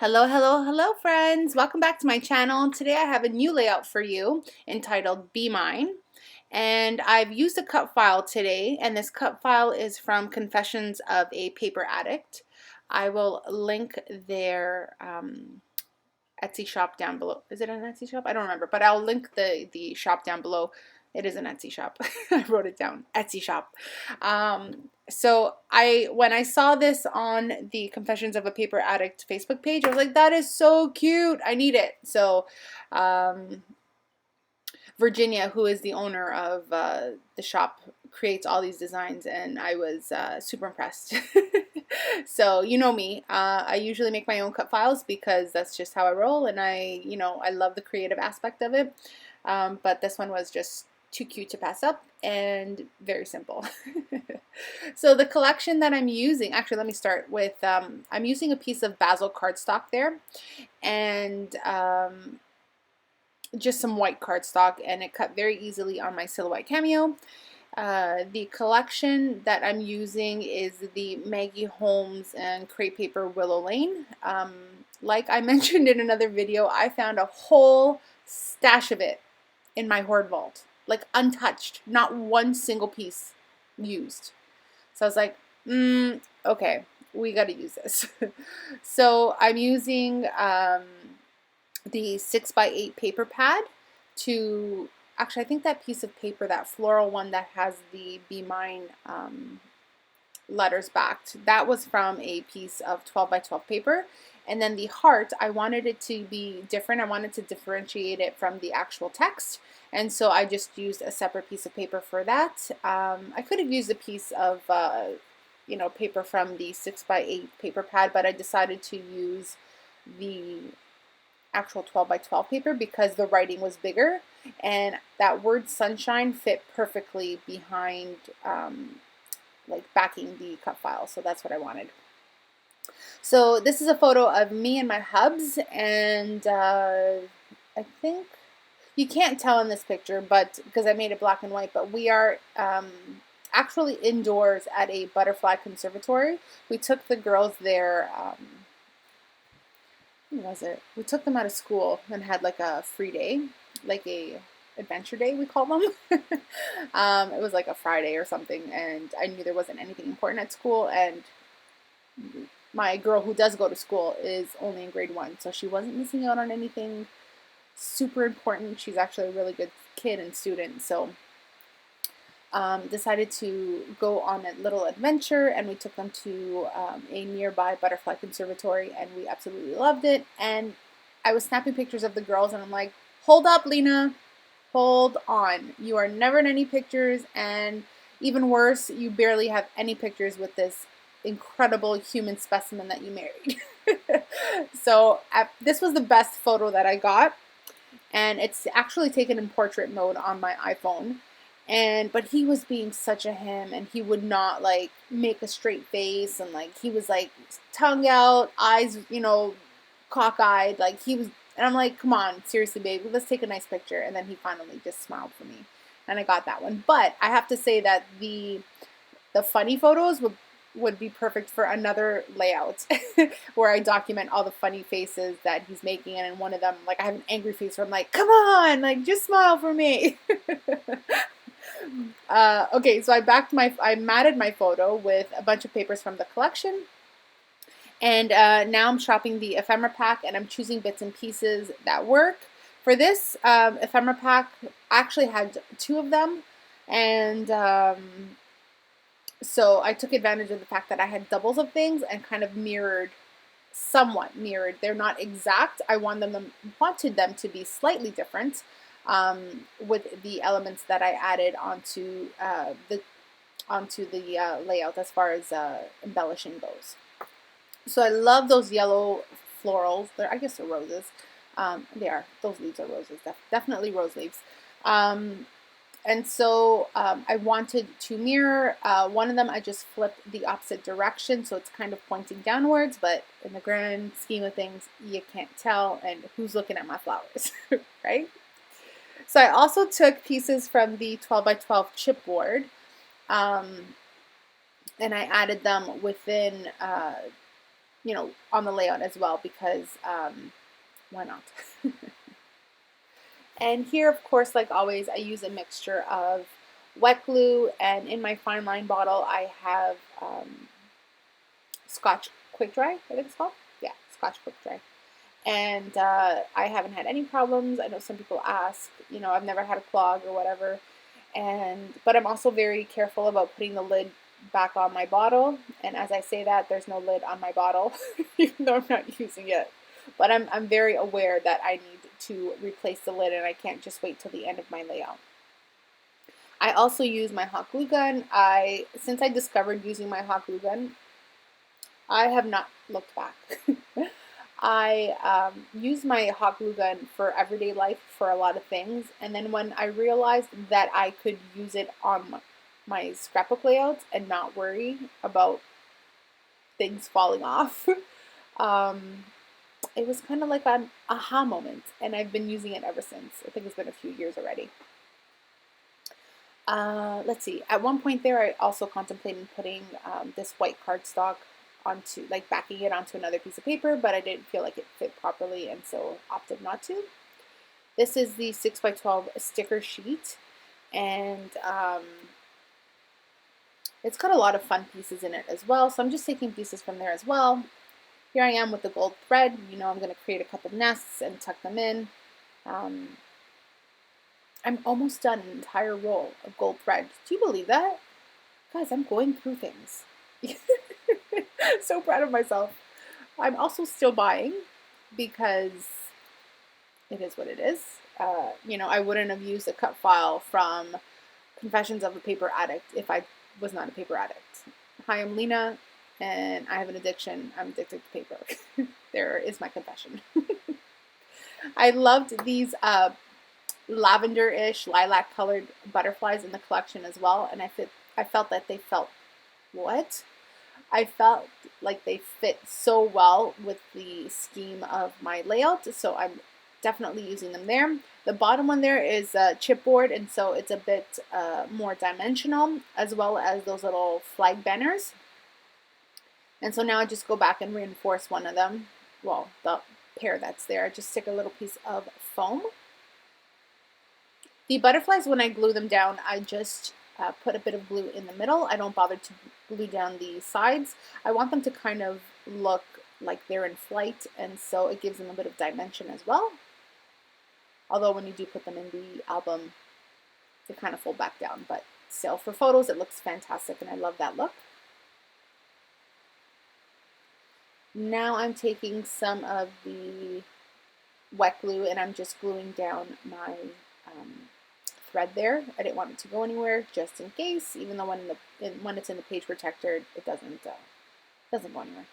Hello, hello, hello friends. Welcome back to my channel. Today I have a new layout for you entitled Be Mine. And I've used a cut file today, and this cut file is from Confessions of a Paper Addict. I will link their Etsy shop down below. Is it an Etsy shop? I don't remember, but I'll link the shop down below. It is an Etsy shop. I wrote it down. Etsy shop. So when I saw this on the Confessions of a Paper Addict Facebook page, I was like, that is so cute. I need it. So Virginia, who is the owner of the shop, creates all these designs, and I was super impressed. So you know me, I usually make my own cut files because that's just how I roll, and I love the creative aspect of it. But this one was just too cute to pass up and very simple. So the collection that I'm using, actually let me start with, I'm using a piece of basil cardstock there, and just some white cardstock, and it cut very easily on my Silhouette Cameo. The collection that I'm using is the Maggie Holmes and Crepe Paper Willow Lane. Like I mentioned in another video, I found a whole stash of it in my hoard vault, like untouched, not one single piece used. So I was like, okay, we got to use this. So I'm using the 6x8 paper pad to, actually I think that piece of paper, that floral one that has the Be Mine letters backed, that was from a piece of 12x12 paper. And then the heart, I wanted it to be different. I wanted to differentiate it from the actual text. And so I just used a separate piece of paper for that. I could have used a piece of paper from the 6x8 paper pad, but I decided to use the actual 12x12 paper because the writing was bigger, and that word sunshine fit perfectly behind like backing the cut file, so that's what I wanted. So this is a photo of me and my hubs, and I think you can't tell in this picture, but because I made it black and white, but we are actually indoors at a butterfly conservatory. We took the girls there, when was it? We took them out of school and had like a free day, like a adventure day, we call them. It was like a Friday or something, and I knew there wasn't anything important at school, and my girl who does go to school is only in grade 1, so she wasn't missing out on anything super important. She's actually a really good kid and student, so decided to go on a little adventure, and we took them to a nearby butterfly conservatory, and we absolutely loved it. And I was snapping pictures of the girls, and I'm like, hold up, Lina, hold on. You are never in any pictures, and even worse, you barely have any pictures with this incredible human specimen that you married. So this was the best photo that I got, and it's actually taken in portrait mode on my iPhone. But he was being such a him, and he would not like make a straight face, and like he was like tongue out, eyes, cockeyed, like he was. And I'm like, come on, seriously, baby, let's take a nice picture. And then he finally just smiled for me, and I got that one. But I have to say that the funny photos would be perfect for another layout where I document all the funny faces that he's making. And in one of them, like I have an angry face where I'm like, come on, like just smile for me. Okay, so I matted my photo with a bunch of papers from the collection, and now I'm shopping the ephemera pack, and I'm choosing bits and pieces that work. For this ephemera pack, I actually had 2 of them, and so I took advantage of the fact that I had doubles of things and kind of somewhat mirrored. They're not exact. I wanted them to be slightly different, with the elements that I added onto the layout as far as embellishing goes. So I love those yellow florals. I guess they're roses. They are. Those leaves are roses. Definitely rose leaves. And so I wanted to mirror. One of them I just flipped the opposite direction, so it's kind of pointing downwards, but in the grand scheme of things, you can't tell, and who's looking at my flowers, right? So I also took pieces from the 12x12 chipboard, and I added them within you know, on the layout as well, because why not? And here, of course, like always, I use a mixture of wet glue, and in my fine line bottle, I have Scotch Quick Dry, I think it's called. Yeah, Scotch Quick Dry. And I haven't had any problems. I know some people ask, you know, I've never had a clog or whatever. But I'm also very careful about putting the lid back on my bottle. And as I say that, there's no lid on my bottle, even though I'm not using it. But I'm very aware that I need to replace the lid, and I can't just wait till the end of my layout. I also use my hot glue gun. Since I discovered using my hot glue gun, I have not looked back. I use my hot glue gun for everyday life for a lot of things, and then when I realized that I could use it on my scrapbook layouts and not worry about things falling off, it was kind of like an aha moment, and I've been using it ever since. I think it's been a few years already. Let's see. At one point there, I also contemplated putting this white cardstock onto, like backing it onto another piece of paper, but I didn't feel like it fit properly, and so opted not to. This is the 6x12 sticker sheet, and it's got a lot of fun pieces in it as well, so I'm just taking pieces from there as well. Here I am with the gold thread. You know, I'm going to create a couple nests and tuck them in. I'm almost done an entire roll of gold thread. Do you believe that? Guys, I'm going through things. So proud of myself. I'm also still buying because it is what it is. You know, I wouldn't have used a cut file from Confessions of a Paper Addict if I was not a paper addict. Hi, I'm Lina, and I have an addiction. I'm addicted to paper. There is my confession. I loved these lavender-ish, lilac-colored butterflies in the collection as well, and I felt that they felt what? I felt like they fit so well with the scheme of my layout, so I'm definitely using them there. The bottom one there is chipboard, and so it's a bit more dimensional, as well as those little flag banners. And so now I just go back and reinforce one of them. Well, the pair that's there. I just stick a little piece of foam. The butterflies, when I glue them down, I just put a bit of glue in the middle. I don't bother to glue down the sides. I want them to kind of look like they're in flight, and so it gives them a bit of dimension as well. Although when you do put them in the album, they kind of fold back down. But still, for photos, it looks fantastic, and I love that look. Now I'm taking some of the wet glue, and I'm just gluing down my thread there. I didn't want it to go anywhere, just in case, even though when it's in the page protector, it doesn't go anywhere.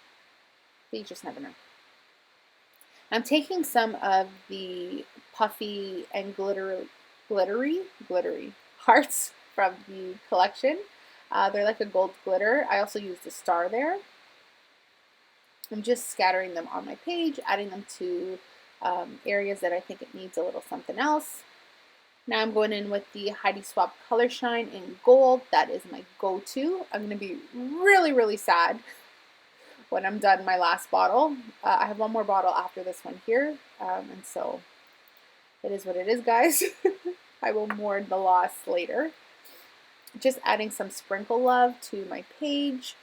But you just never know. I'm taking some of the puffy and glittery hearts from the collection. They're like a gold glitter. I also used a star there. I'm just scattering them on my page, adding them to areas that I think it needs a little something else. Now I'm going in with the Heidi Swapp Color Shine in gold. That is my go-to. I'm going to be really, really sad when I'm done my last bottle. I have one more bottle after this one here, and so it is what it is, guys. I will mourn the loss later. Just adding some sprinkle love to my page.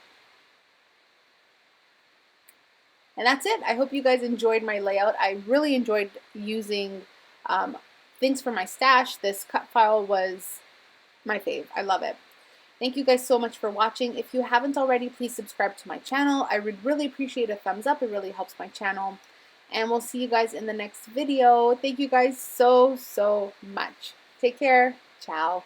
And that's it. I hope you guys enjoyed my layout. I really enjoyed using things from my stash. This cut file was my fave. I love it. Thank you guys so much for watching. If you haven't already, please subscribe to my channel. I would really appreciate a thumbs up. It really helps my channel. And we'll see you guys in the next video. Thank you guys so, so much. Take care. Ciao.